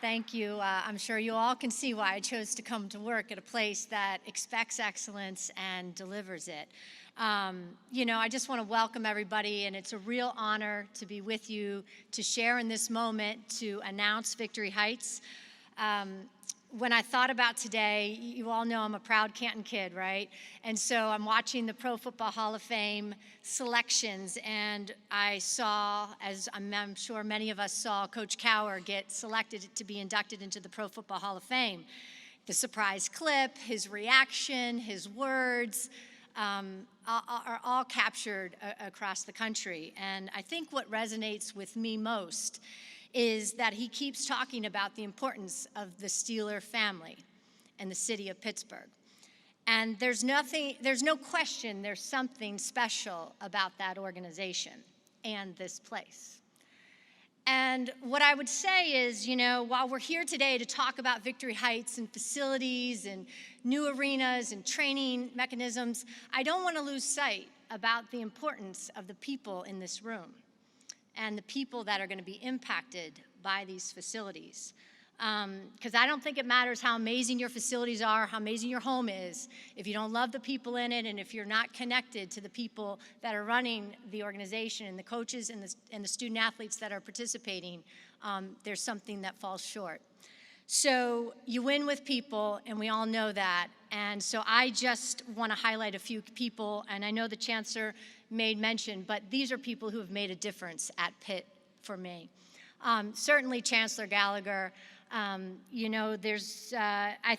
Thank you. I'm sure you all can see why I chose to come to work at a place that expects excellence and delivers it. I just want to welcome everybody, and it's a real honor to be with you to share in this moment to announce Victory Heights. When I thought about today, you all know I'm a proud Canton kid, right? And so I'm watching the Pro Football Hall of Fame selections, and I saw, as I'm sure many of us saw, Coach Cowher get selected to be inducted into the Pro Football Hall of Fame. The surprise clip, his reaction, his words, are all captured across the country. And I think what resonates with me most is that he keeps talking about the importance of the Steeler family and the city of Pittsburgh. And there's no question there's something special about that organization and this place. And what I would say is, while we're here today to talk about Victory Heights and facilities and new arenas and training mechanisms, I don't want to lose sight about the importance of the people in this room and the people that are going to be impacted by these facilities. Because I don't think it matters how amazing your facilities are, how amazing your home is, if you don't love the people in it and if you're not connected to the people that are running the organization and the coaches and the student athletes that are participating, there's something that falls short. So you win with people, and we all know that. And so I just want to highlight a few people, and I know the Chancellor made mention, but these are people who have made a difference at Pitt for me. Certainly Chancellor Gallagher. I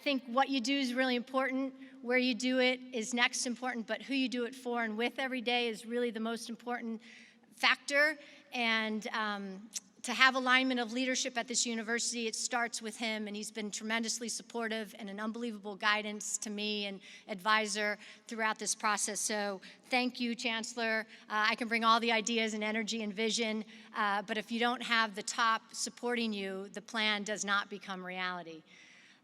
think what you do is really important. Where you do it is next important, but who you do it for and with every day is really the most important factor. And to have alignment of leadership at this university, it starts with him, and he's been tremendously supportive and an unbelievable guidance to me and advisor throughout this process. So thank you, Chancellor. I can bring all the ideas and energy and vision, but if you don't have the top supporting you, the plan does not become reality.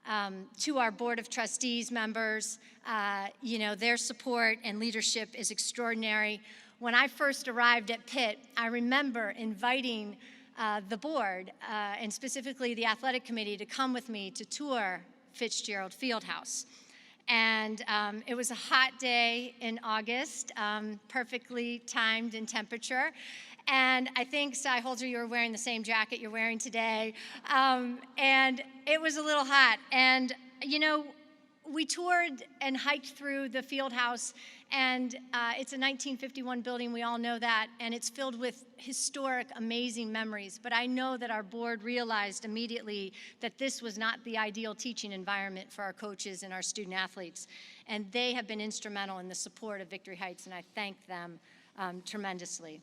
To our Board of Trustees members, their support and leadership is extraordinary. When I first arrived at Pitt, I remember inviting the board, and specifically the athletic committee, to come with me to tour Fitzgerald Fieldhouse. And it was a hot day in August, perfectly timed in temperature. And I think, Cy Holzer, you were wearing the same jacket you're wearing today. And it was a little hot. And, we toured and hiked through the field house, and it's a 1951 building, we all know that, and it's filled with historic, amazing memories. But I know that our board realized immediately that this was not the ideal teaching environment for our coaches and our student athletes, and they have been instrumental in the support of Victory Heights, and I thank them tremendously.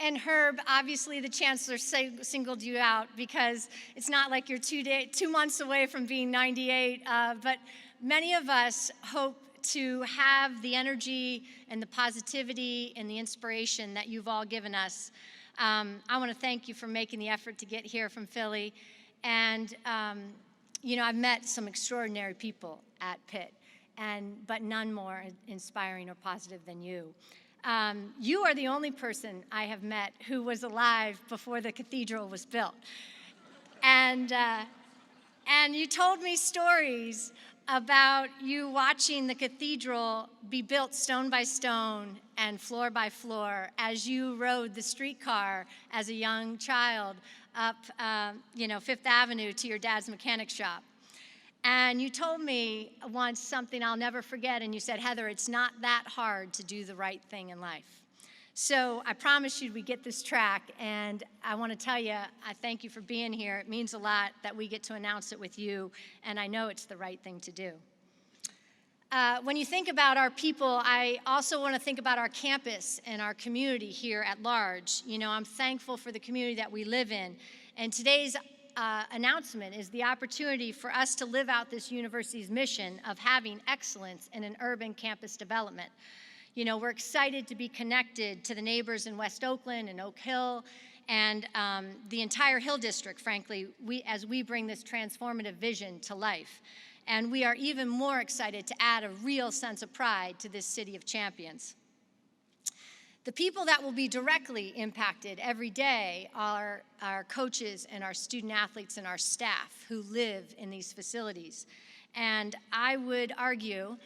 And Herb, obviously the Chancellor singled you out because it's not like you're 2 months away from being 98, but many of us hope to have the energy and the positivity and the inspiration that you've all given us. I want to thank you for making the effort to get here from Philly. And, I've met some extraordinary people at Pitt, but none more inspiring or positive than you. You are the only person I have met who was alive before the cathedral was built. And you told me stories about you watching the cathedral be built stone by stone and floor by floor as you rode the streetcar as a young child up, Fifth Avenue to your dad's mechanic shop. And you told me once something I'll never forget, and you said, Heather, it's not that hard to do the right thing in life. So I promise you we get this track, and I want to tell you, I thank you for being here. It means a lot that we get to announce it with you, and I know it's the right thing to do. When you think about our people, I also want to think about our campus and our community here at large. I'm thankful for the community that we live in, and today's announcement is the opportunity for us to live out this university's mission of having excellence in an urban campus development. We're excited to be connected to the neighbors in West Oakland and Oak Hill and the entire Hill District, frankly, as we bring this transformative vision to life. And we are even more excited to add a real sense of pride to this city of champions. The people that will be directly impacted every day are our coaches and our student athletes and our staff who live in these facilities. And I would argue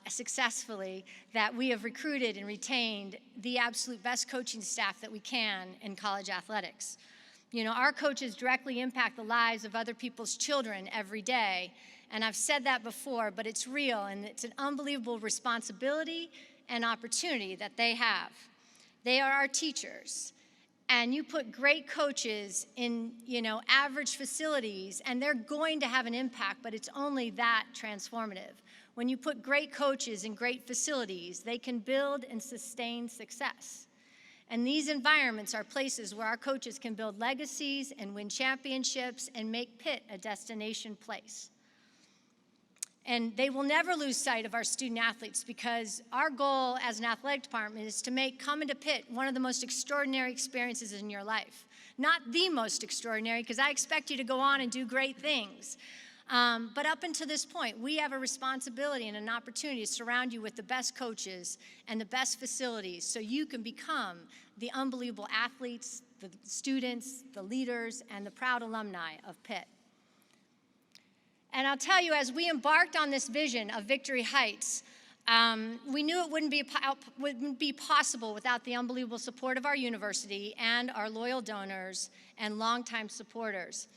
successfully that we have recruited and retained the absolute best coaching staff that we can in college athletics. You know, our coaches directly impact the lives of other people's children every day. And I've said that before, but it's real, and it's an unbelievable responsibility and opportunity that they have. They are our teachers. And you put great coaches in, average facilities, and they're going to have an impact, but it's only that transformative. When you put great coaches in great facilities, they can build and sustain success. And these environments are places where our coaches can build legacies and win championships and make Pitt a destination place. And they will never lose sight of our student athletes, because our goal as an athletic department is to make coming to Pitt one of the most extraordinary experiences in your life. Not the most extraordinary, because I expect you to go on and do great things. But up until this point, we have a responsibility and an opportunity to surround you with the best coaches and the best facilities so you can become the unbelievable athletes, the students, the leaders, and the proud alumni of Pitt. And I'll tell you, as we embarked on this vision of Victory Heights, we knew it wouldn't be possible without the unbelievable support of our university and our loyal donors and longtime supporters.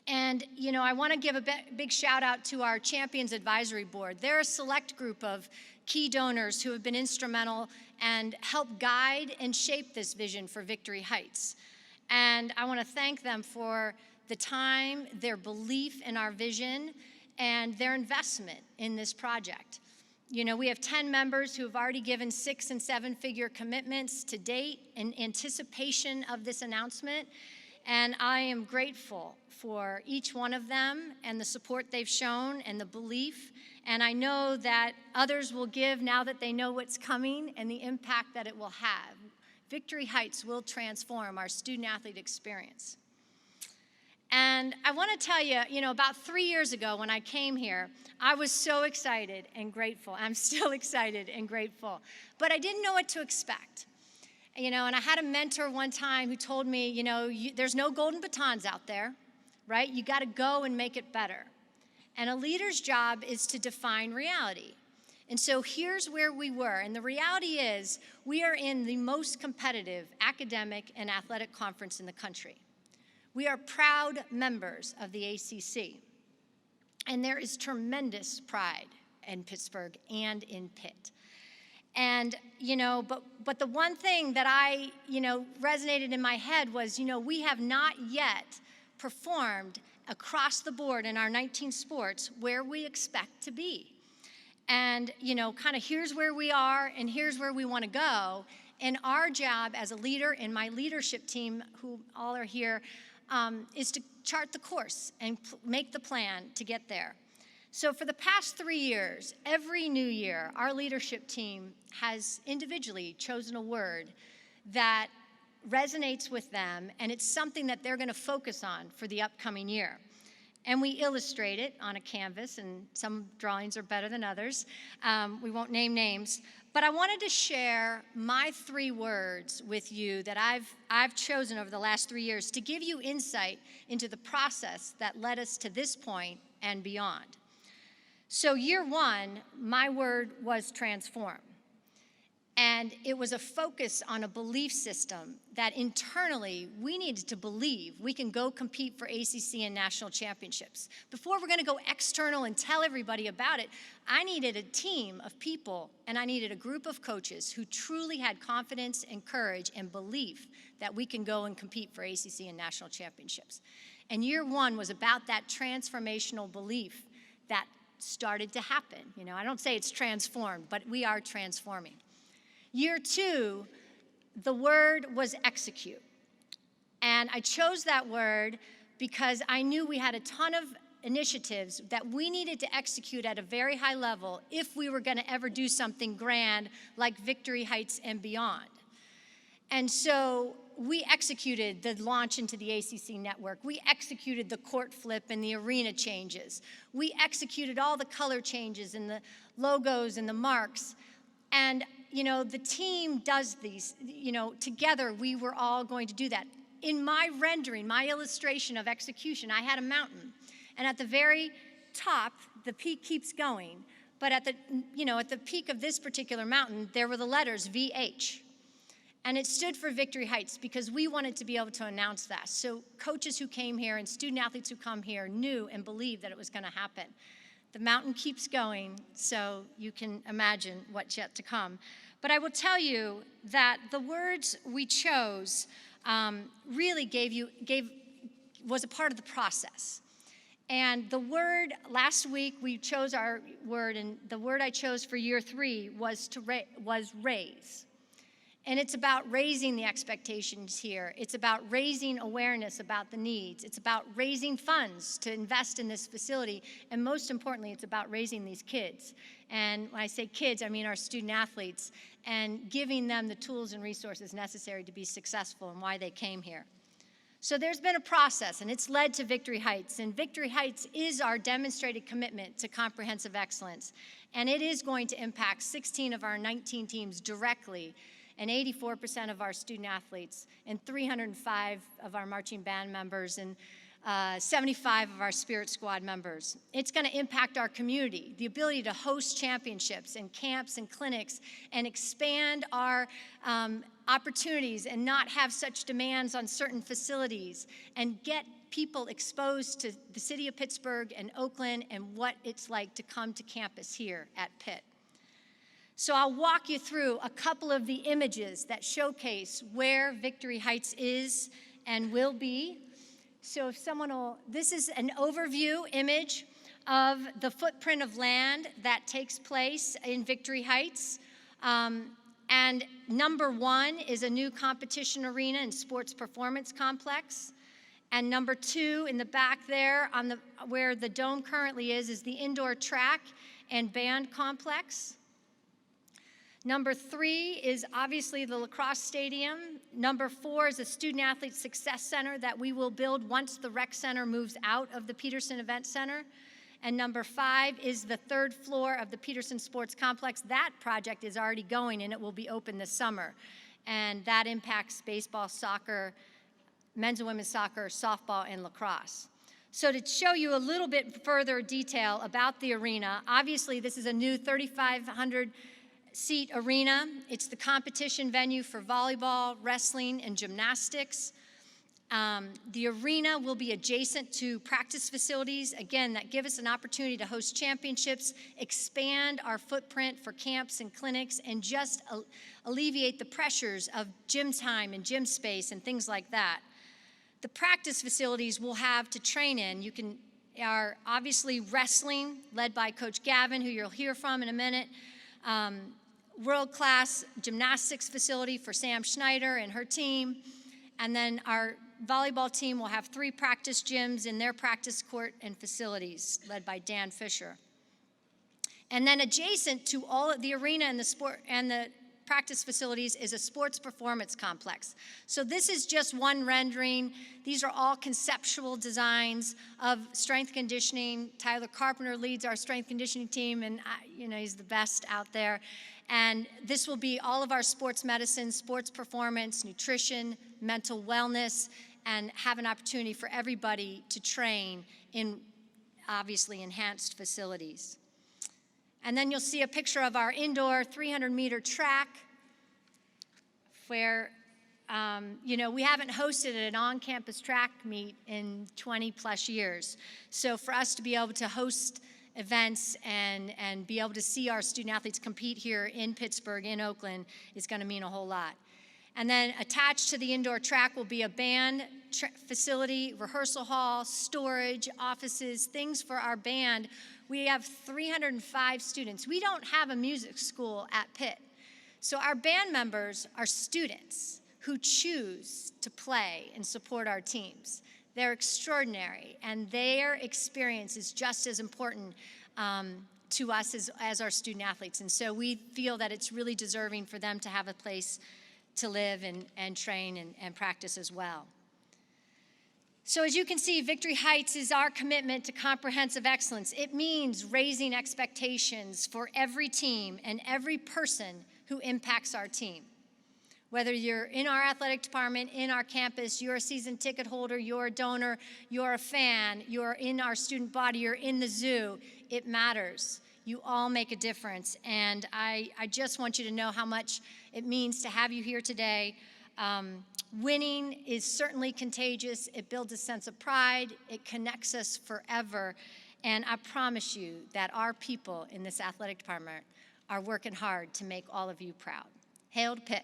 And, I want to give a big shout out to our Champions Advisory Board. They're a select group of key donors who have been instrumental and helped guide and shape this vision for Victory Heights. And I want to thank them for the time, their belief in our vision, and their investment in this project. We have 10 members who have already given 6- and 7-figure commitments to date in anticipation of this announcement, and I am grateful for each one of them and the support they've shown and the belief, and I know that others will give now that they know what's coming and the impact that it will have. Victory Heights will transform our student-athlete experience. And I want to tell you, about 3 years ago when I came here, I was so excited and grateful. I'm still excited and grateful. But I didn't know what to expect. And I had a mentor one time who told me, there's no golden batons out there, right? You got to go and make it better. And a leader's job is to define reality. And so here's where we were. And the reality is we are in the most competitive academic and athletic conference in the country. We are proud members of the ACC, and there is tremendous pride in Pittsburgh and in Pitt. And, but the one thing that I, resonated in my head was, we have not yet performed across the board in our 19 sports where we expect to be. And, kind of here's where we are and here's where we want to go. And our job as a leader and my leadership team, who all are here, is to chart the course and make the plan to get there. So for the past 3 years, every new year, our leadership team has individually chosen a word that resonates with them, and it's something that they're going to focus on for the upcoming year. And we illustrate it on a canvas, and some drawings are better than others. We won't name names. But I wanted to share my 3 words with you that I've chosen over the last 3 years to give you insight into the process that led us to this point and beyond. So year 1, my word was transform. And it was a focus on a belief system that internally we needed to believe we can go compete for ACC and national championships. Before we're going to go external and tell everybody about it, I needed a team of people and I needed a group of coaches who truly had confidence and courage and belief that we can go and compete for ACC and national championships. And year 1 was about that transformational belief that started to happen. I don't say it's transformed, but we are transforming. Year 2, the word was execute. And I chose that word because I knew we had a ton of initiatives that we needed to execute at a very high level if we were going to ever do something grand like Victory Heights and beyond. And so we executed the launch into the ACC network. We executed the court flip and the arena changes. We executed all the color changes and the logos and the marks. And the team does these, together we were all going to do that. In my rendering, my illustration of execution, I had a mountain. And at the very top, the peak keeps going. But at the peak of this particular mountain, there were the letters VH. And it stood for Victory Heights because we wanted to be able to announce that. So coaches who came here and student athletes who come here knew and believed that it was going to happen. The mountain keeps going, so you can imagine what's yet to come. But I will tell you that the words we chose really was a part of the process. And the word, last week we chose our word, and the word I chose for year 3 was raise. And it's about raising the expectations here. It's about raising awareness about the needs. It's about raising funds to invest in this facility. And most importantly, it's about raising these kids. And when I say kids, I mean our student athletes, and giving them the tools and resources necessary to be successful and why they came here. So there's been a process, and it's led to Victory Heights. And Victory Heights is our demonstrated commitment to comprehensive excellence. And it is going to impact 16 of our 19 teams directly, and 84% of our student athletes, and 305 of our marching band members, and 75 of our Spirit Squad members. It's going to impact our community, the ability to host championships and camps and clinics and expand our opportunities and not have such demands on certain facilities and get people exposed to the city of Pittsburgh and Oakland and what it's like to come to campus here at Pitt. So I'll walk you through a couple of the images that showcase where Victory Heights is and will be. So if someone will, this is an overview image of the footprint of land that takes place in Victory Heights. And number 1 is a new competition arena and sports performance complex. And number 2 in the back there where the dome currently is the indoor track and band complex. Number 3 is obviously the lacrosse stadium. Number 4 is a student athlete success center that we will build once the rec center moves out of the Peterson Event Center. And number 5 is the 3rd floor of the Peterson Sports Complex. That project is already going, and it will be open this summer. And that impacts baseball, soccer, men's and women's soccer, softball, and lacrosse. So to show you a little bit further detail about the arena, obviously this is a new 3,500 seat arena. It's the competition venue for volleyball, wrestling, and gymnastics. The arena will be adjacent to practice facilities, again, that give us an opportunity to host championships, expand our footprint for camps and clinics, and just alleviate the pressures of gym time and gym space and things like that. The practice facilities we'll have to train in are obviously wrestling, led by Coach Gavin, who you'll hear from in a minute. World-class gymnastics facility for Sam Schneider and her team. And then our volleyball team will have 3 practice gyms in their practice court and facilities, led by Dan Fisher. And then adjacent to all of the arena and the practice facilities is a sports performance complex. So this is just one rendering. These are all conceptual designs of strength conditioning. Tyler Carpenter leads our strength conditioning team, and he's the best out there. And this will be all of our sports medicine, sports performance, nutrition, mental wellness, and have an opportunity for everybody to train in obviously enhanced facilities. And then you'll see a picture of our indoor 300-meter track where, we haven't hosted an on-campus track meet in 20-plus years. So for us to be able to host events and be able to see our student athletes compete here in Pittsburgh, in Oakland, is going to mean a whole lot. And then attached to the indoor track will be a band facility, rehearsal hall, storage, offices, things for our band. We have 305 students. We don't have a music school at Pitt. So our band members are students who choose to play and support our teams. They're extraordinary, and their experience is just as important to us as our student athletes. And so we feel that it's really deserving for them to have a place to live and train and practice as well. So as you can see, Victory Heights is our commitment to comprehensive excellence. It means raising expectations for every team and every person who impacts our team. Whether you're in our athletic department, in our campus, you're a season ticket holder, you're a donor, you're a fan, you're in our student body, you're in the zoo, it matters. You all make a difference, and I just want you to know how much it means to have you here today. Winning is certainly contagious. It builds a sense of pride. It connects us forever, and I promise you that our people in this athletic department are working hard to make all of you proud. Hail to Pitt.